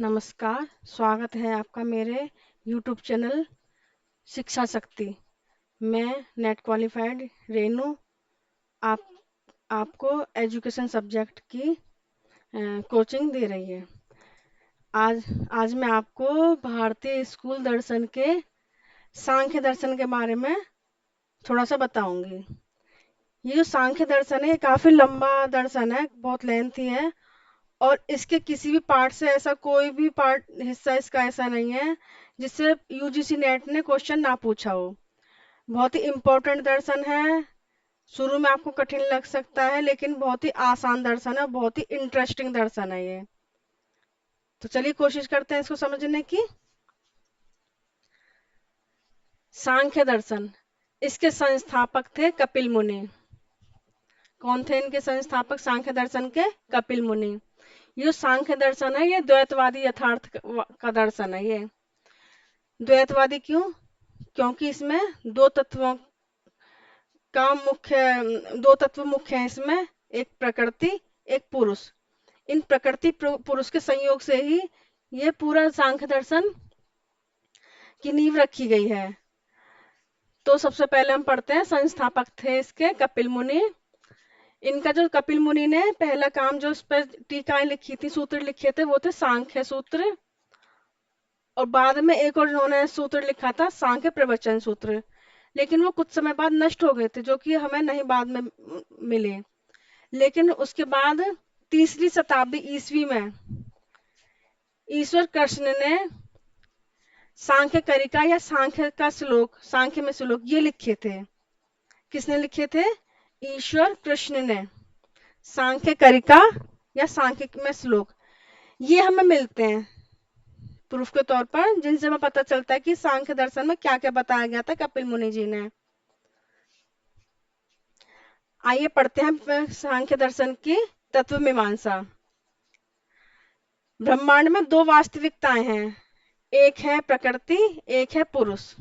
नमस्कार, स्वागत है आपका मेरे यूट्यूब चैनल शिक्षा शक्ति। मैं नेट क्वालिफाइड रेनू आप आपको एजुकेशन सब्जेक्ट की कोचिंग दे रही है। आज आज मैं आपको भारतीय स्कूल दर्शन के सांख्य दर्शन के बारे में थोड़ा सा बताऊंगी। ये जो सांख्य दर्शन है ये काफी लंबा दर्शन है, बहुत लेंथी है और इसके किसी भी पार्ट से ऐसा कोई भी पार्ट हिस्सा इसका ऐसा नहीं है जिससे यूजीसी नेट ने क्वेश्चन ना पूछा हो। बहुत ही इम्पोर्टेंट दर्शन है। शुरू में आपको कठिन लग सकता है लेकिन बहुत ही आसान दर्शन है, बहुत ही इंटरेस्टिंग दर्शन है ये। तो चलिए कोशिश करते हैं इसको समझने की। सांख्य दर्शन, इसके संस्थापक थे कपिल मुनि। कौन थे इनके संस्थापक सांख्य दर्शन के? कपिल मुनि। ये जो सांख्य दर्शन है ये द्वैतवादी यथार्थ का दर्शन है। ये द्वैतवादी क्यों? क्योंकि इसमें दो तत्वों का दो तत्व मुख्य हैं इसमें, एक प्रकृति, एक पुरुष। इन प्रकृति पुरुष के संयोग से ही ये पूरा सांख्य दर्शन की नींव रखी गई है। तो सबसे पहले हम पढ़ते हैं, संस्थापक थे इसके कपिल मुनि। इनका जो कपिल मुनि ने पहला काम जो इस पर टीकाएं लिखी थी, सूत्र लिखे थे, वो थे सांख्य सूत्र। और बाद में एक और उन्होंने सूत्र लिखा था सांख्य प्रवचन सूत्र, लेकिन वो कुछ समय बाद नष्ट हो गए थे, जो कि हमें नहीं बाद में मिले। लेकिन उसके बाद तीसरी शताब्दी ईस्वी में ईश्वर कृष्ण ने सांख्य कारिका या सांख्य का श्लोक, सांख्य में श्लोक ये लिखे थे। किसने लिखे थे? ईश्वर कृष्ण ने। सांख्य कारिका या सांख्य में श्लोक ये हमें मिलते हैं प्रूफ के तौर पर, जिनसे हमें पता चलता है कि सांख्य दर्शन में क्या क्या बताया गया था कपिल मुनि जी ने। आइए पढ़ते हैं सांख्य दर्शन की तत्व मीमांसा। ब्रह्मांड में दो वास्तविकताएं हैं, एक है प्रकृति, एक है पुरुष।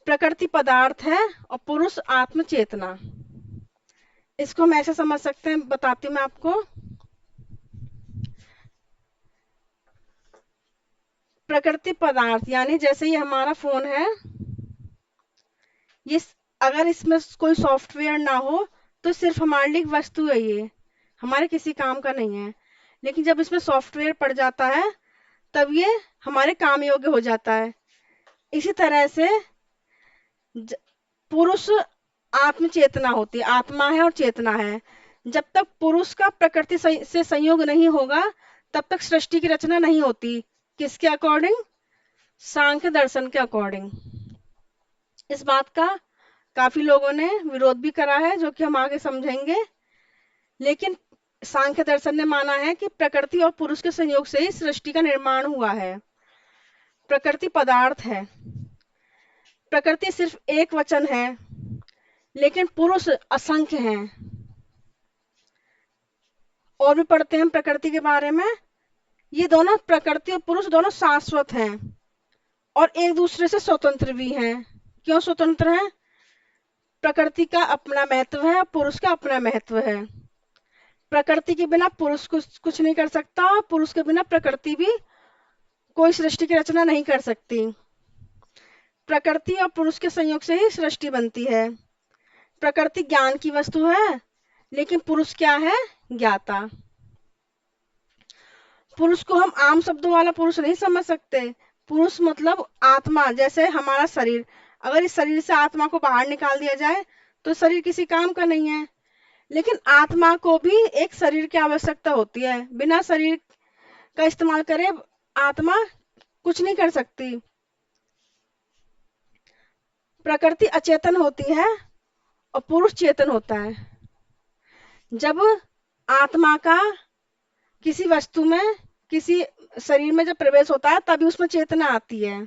प्रकृति पदार्थ है और पुरुष आत्म चेतना। इसको हम ऐसे समझ सकते हैं, बताती हूँ मैं आपको। प्रकृति पदार्थ यानी जैसे ये हमारा फोन है, ये अगर इसमें कोई सॉफ्टवेयर ना हो तो सिर्फ हमारे लिए एक वस्तु है, ये हमारे किसी काम का नहीं है। लेकिन जब इसमें सॉफ्टवेयर पड़ जाता है तब ये हमारे काम योग्य हो जाता है। इसी तरह से पुरुष आत्म चेतना होती है, आत्मा है और चेतना है। जब तक पुरुष का प्रकृति से संयोग नहीं होगा तब तक सृष्टि की रचना नहीं होती। किसके अकॉर्डिंग? सांख्य दर्शन के अकॉर्डिंग। इस बात का काफी लोगों ने विरोध भी करा है, जो कि हम आगे समझेंगे। लेकिन सांख्य दर्शन ने माना है कि प्रकृति और पुरुष के संयोग से ही सृष्टि का निर्माण हुआ है। प्रकृति पदार्थ है, प्रकृति सिर्फ एक वचन है, लेकिन पुरुष असंख्य हैं। और भी पढ़ते हैं हम प्रकृति के बारे में। ये दोनों प्रकृति और पुरुष दोनों शाश्वत हैं और एक दूसरे से स्वतंत्र भी हैं। क्यों स्वतंत्र हैं? प्रकृति का अपना महत्व है और पुरुष का अपना महत्व है। प्रकृति के बिना पुरुष कुछ नहीं कर सकता, पुरुष के बिना प्रकृति भी कोई सृष्टि की रचना नहीं कर सकती। प्रकृति और पुरुष के संयोग से ही सृष्टि बनती है। प्रकृति ज्ञान की वस्तु है, लेकिन पुरुष क्या है? ज्ञाता। पुरुष को हम आम शब्दों वाला पुरुष नहीं समझ सकते। पुरुष मतलब आत्मा, जैसे हमारा शरीर। अगर इस शरीर से आत्मा को बाहर निकाल दिया जाए तो शरीर किसी काम का नहीं है। लेकिन आत्मा को भी एक शरीर की आवश्यकता होती है। बिना शरीर का इस्तेमाल करे आत्मा कुछ नहीं कर सकती। प्रकृति अचेतन होती है और पुरुष चेतन होता है। जब आत्मा का किसी वस्तु में, किसी शरीर में जब प्रवेश होता है तभी उसमें चेतना आती है।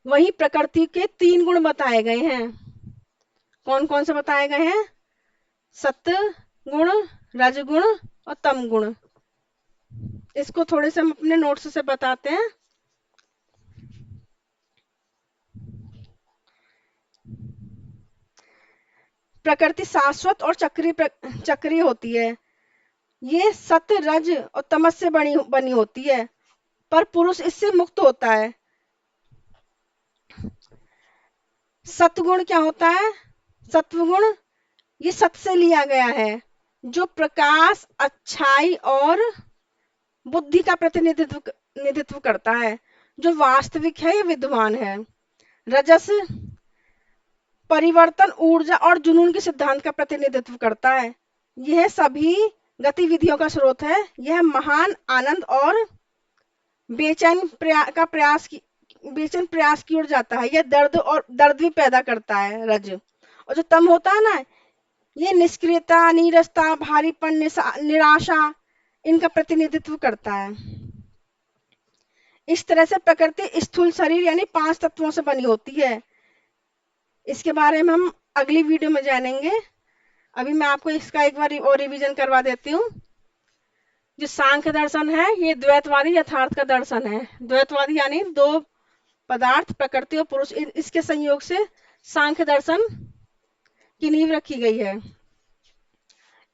वही प्रकृति के तीन गुण बताए गए हैं। कौन कौन से बताए गए हैं? सत्व गुण, रजगुण और तम गुण। इसको थोड़े से हम अपने नोट्स से बताते हैं। प्रकृति शाश्वत और चक्रीय होती है। ये सत्य रज और तमस से बनी बनी होती है, पर पुरुष इससे मुक्त होता है। सत्वगुण क्या होता है? सत्वगुण ये सत्य से लिया गया है, जो प्रकाश, अच्छाई और बुद्धि का प्रतिनिधित्व करता है, जो वास्तविक है, ये विद्वान है। रजस परिवर्तन, ऊर्जा और जुनून के सिद्धांत का प्रतिनिधित्व करता है। यह सभी गतिविधियों का स्रोत है। यह महान आनंद और बेचैन प्रयास की ओर जाता है। यह दर्द भी पैदा करता है, रज। और जो तम होता है ना, ये निष्क्रियता, नीरसता, भारीपन, निराशा, इनका प्रतिनिधित्व करता है। इस तरह से प्रकृति स्थूल शरीर यानी 5 तत्वों से बनी होती है। इसके बारे में हम अगली वीडियो में जानेंगे। अभी मैं आपको इसका एक बार और रिवीजन करवा देती हूँ। जो सांख्य दर्शन है, ये द्वैतवादी यथार्थ का दर्शन है। द्वैतवादी यानी दो पदार्थ, प्रकृति और पुरुष, इसके संयोग से सांख्य दर्शन की नींव रखी गई है।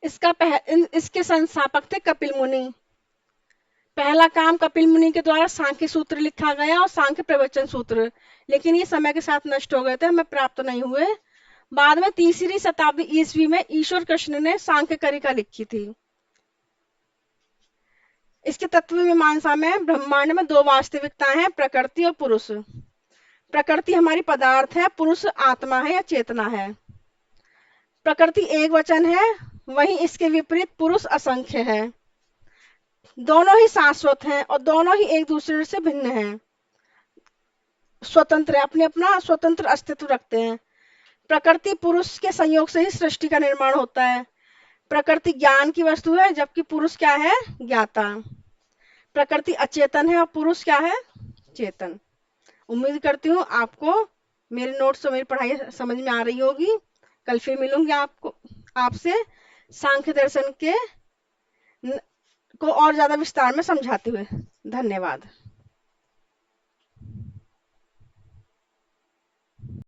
इसके संस्थापक थे कपिल मुनि। पहला काम कपिल मुनि के द्वारा सांख्य सूत्र लिखा गया और सांख्य प्रवचन सूत्र, लेकिन ये समय के साथ नष्ट हो गए थे, हमें प्राप्त नहीं हुए। बाद में 3री शताब्दी ईस्वी में ईश्वर कृष्ण ने सांख्य कारिका लिखी थी। इसके तत्व मीमांसा में ब्रह्मांड में 2 वास्तविकताएं हैं, प्रकृति और पुरुष। प्रकृति हमारी पदार्थ है, पुरुष आत्मा है या चेतना है। प्रकृति एक वचन है, वहीं इसके विपरीत पुरुष असंख्य है। दोनों ही शाश्वत हैं और दोनों ही एक दूसरे से भिन्न हैं, स्वतंत्र है, अपने अपना स्वतंत्र अस्तित्व रखते हैं। प्रकृति पुरुष के संयोग से ही सृष्टि का निर्माण होता है। प्रकृति ज्ञान की वस्तु है, जबकि पुरुष क्या है? ज्ञाता। प्रकृति अचेतन है और पुरुष क्या है? चेतन। उम्मीद करती हूँ आपको मेरे नोट्स और मेरी पढ़ाई समझ में आ रही होगी। कल फिर मिलूंगी आपसे सांख्य दर्शन को और ज्यादा विस्तार में समझाते हुए। धन्यवाद।